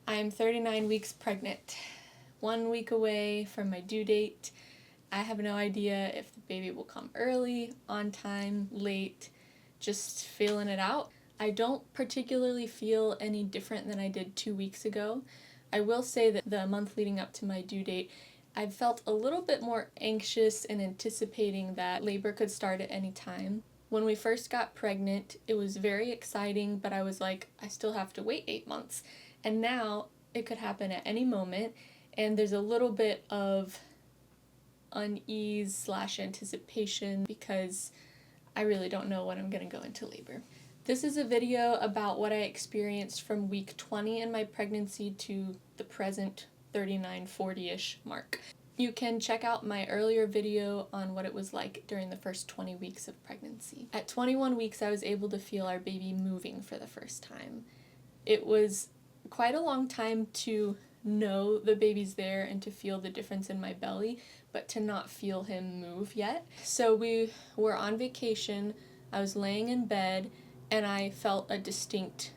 I'm 39 weeks pregnant, 1 week away from my due date. I have no idea if the baby will come early, on time, late, just feeling it out. I don't particularly feel any different than I did 2 weeks ago. I will say that the month leading up to my due date, I felt a little bit more anxious and anticipating that labor could start at any time. When we first got pregnant, it was very exciting, but I was like, I still have to wait 8 months. And now it could happen at any moment, and there's a little bit of unease / anticipation because I really don't know when I'm going to go into labor. This is a video about what I experienced from week 20 in my pregnancy to the present 39-40-ish mark. You can check out my earlier video on what it was like during the first 20 weeks of pregnancy. At 21 weeks, I was able to feel our baby moving for the first time. It was quite a long time to know the baby's there and to feel the difference in my belly, but to not feel him move yet. So we were on vacation, I was laying in bed, and I felt a distinct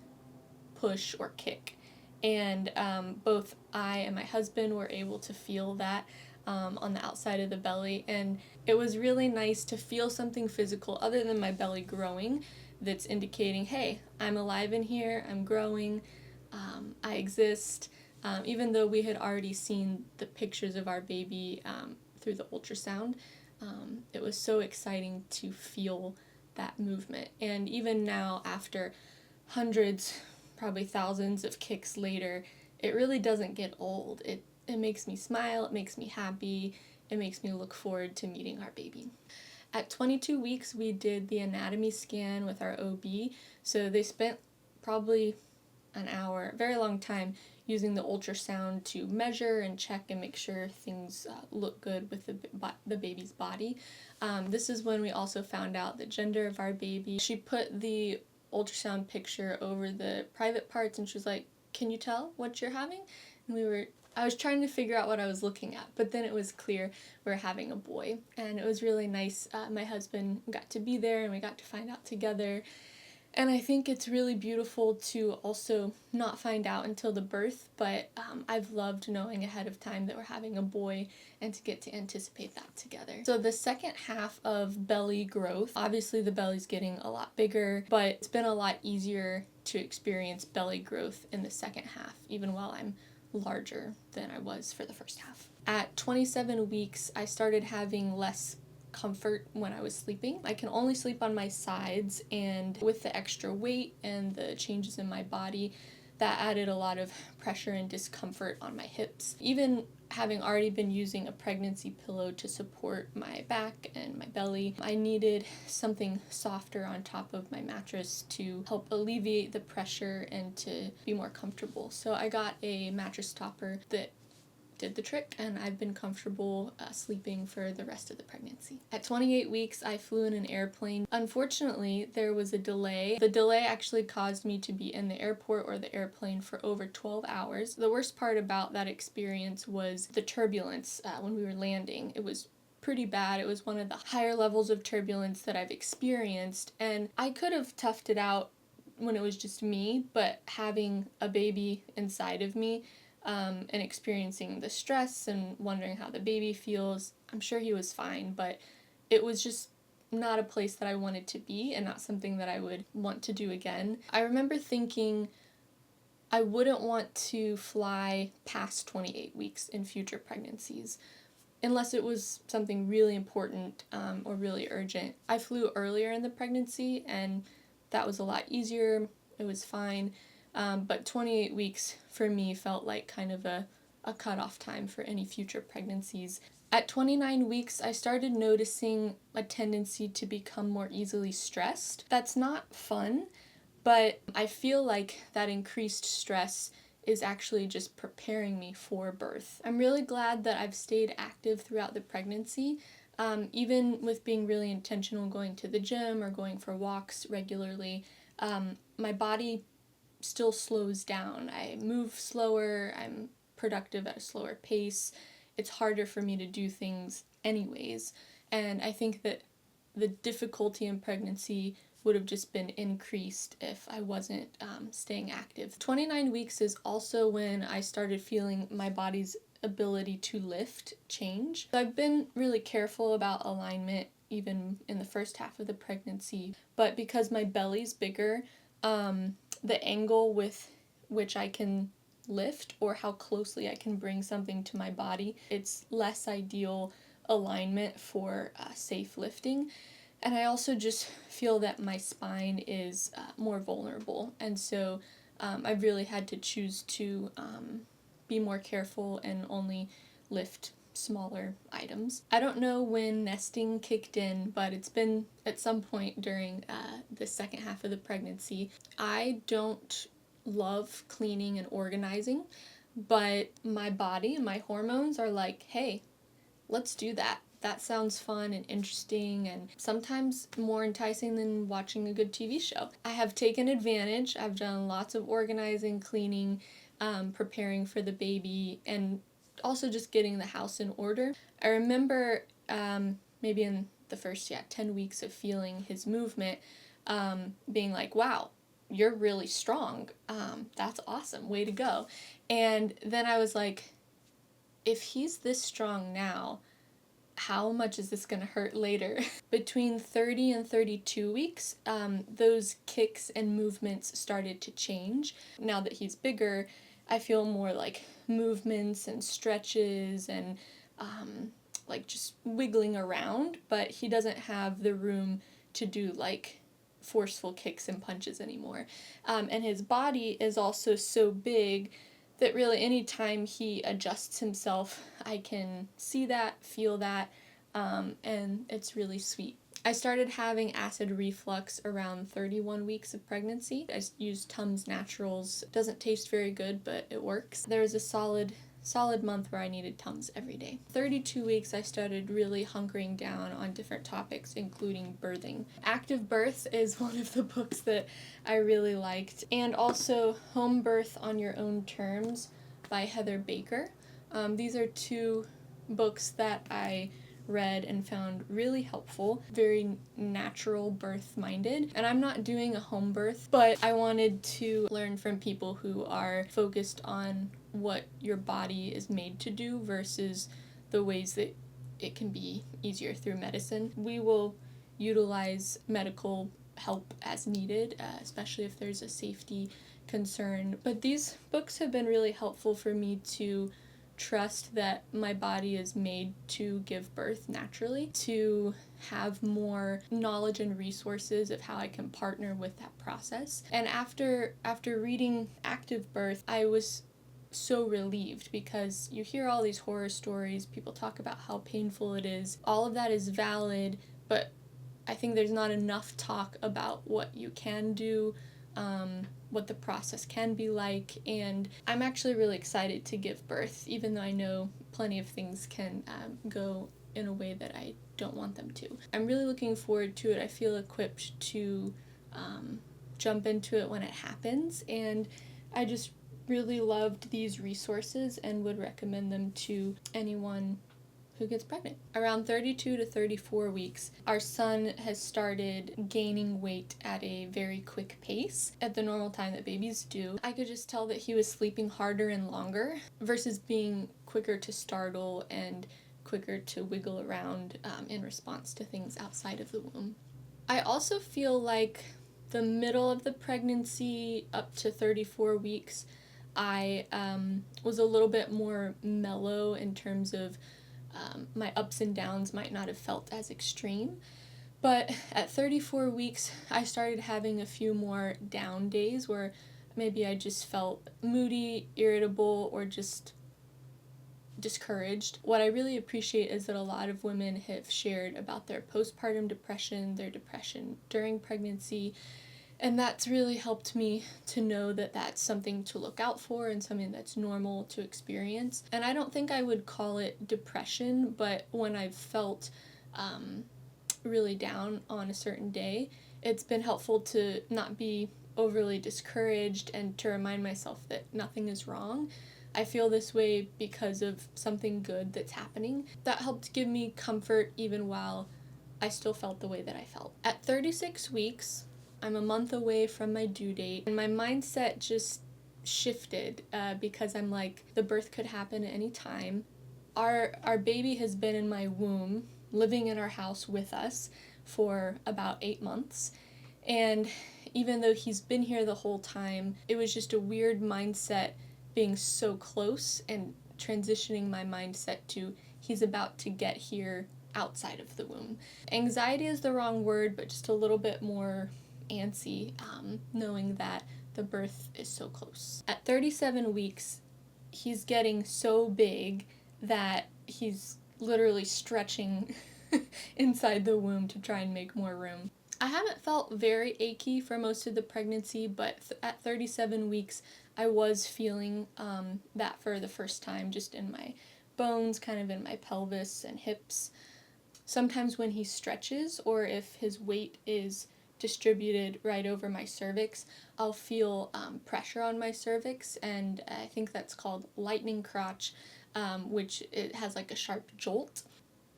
push or kick. And both I and my husband were able to feel that on the outside of the belly, and it was really nice to feel something physical other than my belly growing that's indicating, hey, I'm alive in here, I'm growing, I exist. Even though we had already seen the pictures of our baby through the ultrasound, it was so exciting to feel that movement. And even now, after hundreds, probably thousands of kicks later, it really doesn't get old. It makes me smile, it makes me happy, it makes me look forward to meeting our baby. At 22 weeks, we did the anatomy scan with our OB, so they spent probably an hour, a very long time, using the ultrasound to measure and check and make sure things look good with the baby's body. This is when we also found out the gender of our baby. She put the ultrasound picture over the private parts and she was like, "Can you tell what you're having?" And I was trying to figure out what I was looking at, but then it was clear we're having a boy, and it was really nice. My husband got to be there and we got to find out together. And I think it's really beautiful to also not find out until the birth, but I've loved knowing ahead of time that we're having a boy and to get to anticipate that together. So the second half of belly growth, obviously the belly's getting a lot bigger, but it's been a lot easier to experience belly growth in the second half, even while I'm larger than I was for the first half. At 27 weeks, I started having less comfort when I was sleeping. I can only sleep on my sides, and with the extra weight and the changes in my body, that added a lot of pressure and discomfort on my hips. Even having already been using a pregnancy pillow to support my back and my belly, I needed something softer on top of my mattress to help alleviate the pressure and to be more comfortable. So I got a mattress topper that did the trick, and I've been comfortable sleeping for the rest of the pregnancy. At 28 weeks, I flew in an airplane. Unfortunately, there was a delay. The delay actually caused me to be in the airport or the airplane for over 12 hours. The worst part about that experience was the turbulence when we were landing. It was pretty bad. It was one of the higher levels of turbulence that I've experienced, and I could have toughed it out when it was just me, but having a baby inside of me, and experiencing the stress and wondering how the baby feels. I'm sure he was fine, but it was just not a place that I wanted to be and not something that I would want to do again. I remember thinking I wouldn't want to fly past 28 weeks in future pregnancies unless it was something really important or really urgent. I flew earlier in the pregnancy, and that was a lot easier. It was fine. But 28 weeks for me felt like kind of a cutoff time for any future pregnancies. At 29 weeks, I started noticing a tendency to become more easily stressed. That's not fun, but I feel like that increased stress is actually just preparing me for birth. I'm really glad that I've stayed active throughout the pregnancy, even with being really intentional going to the gym or going for walks regularly. My body still slows down. I move slower, I'm productive at a slower pace. It's harder for me to do things anyways. And I think that the difficulty in pregnancy would have just been increased if I wasn't staying active. 29 weeks is also when I started feeling my body's ability to lift change. So I've been really careful about alignment even in the first half of the pregnancy, but because my belly's bigger, the angle with which I can lift or how closely I can bring something to my body, it's less ideal alignment for safe lifting. And I also just feel that my spine is more vulnerable, and so I've really had to choose to be more careful and only lift smaller items. I don't know when nesting kicked in, but it's been at some point during the second half of the pregnancy. I don't love cleaning and organizing, but my body and my hormones are like, hey, let's do that. That sounds fun and interesting and sometimes more enticing than watching a good TV show. I have taken advantage. I've done lots of organizing, cleaning, preparing for the baby, and also just getting the house in order. I remember maybe in the first 10 weeks of feeling his movement, being like, wow, you're really strong. That's awesome. Way to go. And then I was like, if he's this strong now, how much is this going to hurt later? Between 30 and 32 weeks, those kicks and movements started to change. Now that he's bigger, I feel more like movements and stretches and like just wiggling around, but he doesn't have the room to do like forceful kicks and punches anymore. And his body is also so big that really anytime he adjusts himself, I can see that, feel that, and it's really sweet. I started having acid reflux around 31 weeks of pregnancy. I used Tums Naturals. It doesn't taste very good, but it works. There was a solid month where I needed Tums every day. 32 weeks, I started really hunkering down on different topics, including birthing. Active Birth is one of the books that I really liked, and also Home Birth on Your Own Terms by Heather Baker. These are two books that I read and found really helpful, very natural birth minded. And I'm not doing a home birth, but I wanted to learn from people who are focused on what your body is made to do versus the ways that it can be easier through medicine. We will utilize medical help as needed, especially if there's a safety concern. But these books have been really helpful for me to trust that my body is made to give birth naturally, to have more knowledge and resources of how I can partner with that process. And after reading Active Birth, I was so relieved because you hear all these horror stories, people talk about how painful it is. All of that is valid, but I think there's not enough talk about what you can do, what the process can be like, and I'm actually really excited to give birth, even though I know plenty of things can go in a way that I don't want them to. I'm really looking forward to it. I feel equipped to jump into it when it happens, and I just really loved these resources and would recommend them to anyone who gets pregnant. Around 32 to 34 weeks, our son has started gaining weight at a very quick pace at the normal time that babies do. I could just tell that he was sleeping harder and longer versus being quicker to startle and quicker to wiggle around in response to things outside of the womb. I also feel like the middle of the pregnancy up to 34 weeks, I was a little bit more mellow in terms of my ups and downs might not have felt as extreme. But at 34 weeks, I started having a few more down days where maybe I just felt moody, irritable, or just discouraged. What I really appreciate is that a lot of women have shared about their postpartum depression, their depression during pregnancy, and that's really helped me to know that that's something to look out for and something that's normal to experience. And I don't think I would call it depression, but when I've felt really down on a certain day, it's been helpful to not be overly discouraged and to remind myself that nothing is wrong. I feel this way because of something good that's happening. That helped give me comfort even while I still felt the way that I felt. At 36 weeks, I'm a month away from my due date, and my mindset just shifted because I'm like, the birth could happen at any time. Our baby has been in my womb, living in our house with us for about 8 months. And even though he's been here the whole time, it was just a weird mindset being so close and transitioning my mindset to he's about to get here outside of the womb. Anxiety is the wrong word, but just a little bit more antsy, knowing that the birth is so close. At 37 weeks, he's getting so big that he's literally stretching inside the womb to try and make more room. I haven't felt very achy for most of the pregnancy, but at 37 weeks, I was feeling that for the first time, just in my bones, kind of in my pelvis and hips. Sometimes when he stretches, or if his weight is distributed right over my cervix, I'll feel pressure on my cervix, and I think that's called lightning crotch, which it has like a sharp jolt.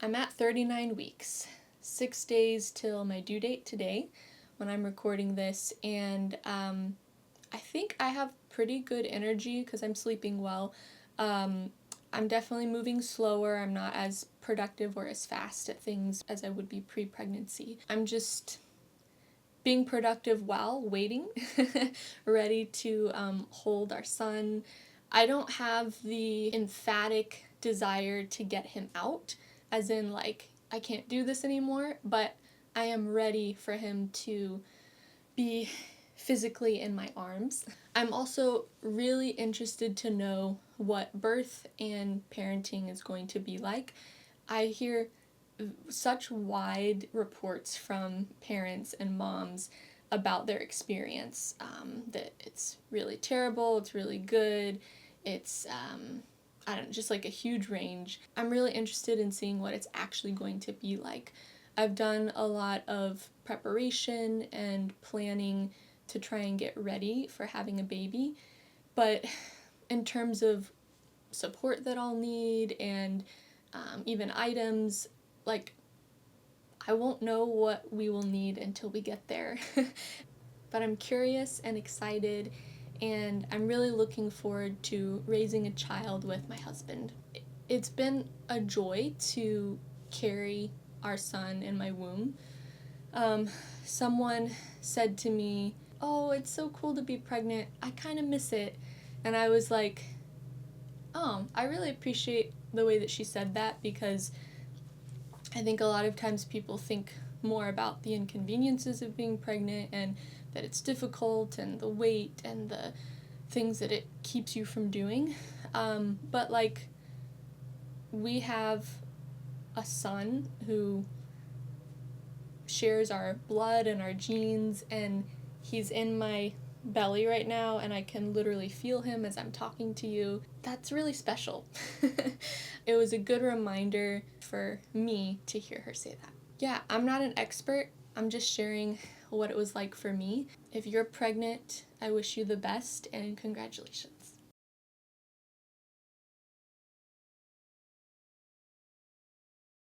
I'm at 39 weeks, 6 days till my due date today when I'm recording this, and I think I have pretty good energy because I'm sleeping well. I'm definitely moving slower. I'm not as productive or as fast at things as I would be pre-pregnancy. I'm just being productive while waiting, ready to hold our son. I don't have the emphatic desire to get him out, as in like, I can't do this anymore, but I am ready for him to be physically in my arms. I'm also really interested to know what birth and parenting is going to be like. I hear such wide reports from parents and moms about their experience, that it's really terrible, it's really good, it's I don't know, just like a huge range. I'm really interested in seeing what it's actually going to be like. I've done a lot of preparation and planning to try and get ready for having a baby, but in terms of support that I'll need and even items, like, I won't know what we will need until we get there. But I'm curious and excited, and I'm really looking forward to raising a child with my husband. It's been a joy to carry our son in my womb. Someone said to me, "Oh, it's so cool to be pregnant. I kind of miss it." And I was like, "Oh, I really appreciate the way that she said that, because I think a lot of times people think more about the inconveniences of being pregnant and that it's difficult and the weight and the things that it keeps you from doing. But like, we have a son who shares our blood and our genes, and he's in my belly right now, and I can literally feel him as I'm talking to you. That's really special." It was a good reminder for me to hear her say that. Yeah, I'm not an expert. I'm just sharing what it was like for me. If you're pregnant, I wish you the best and congratulations.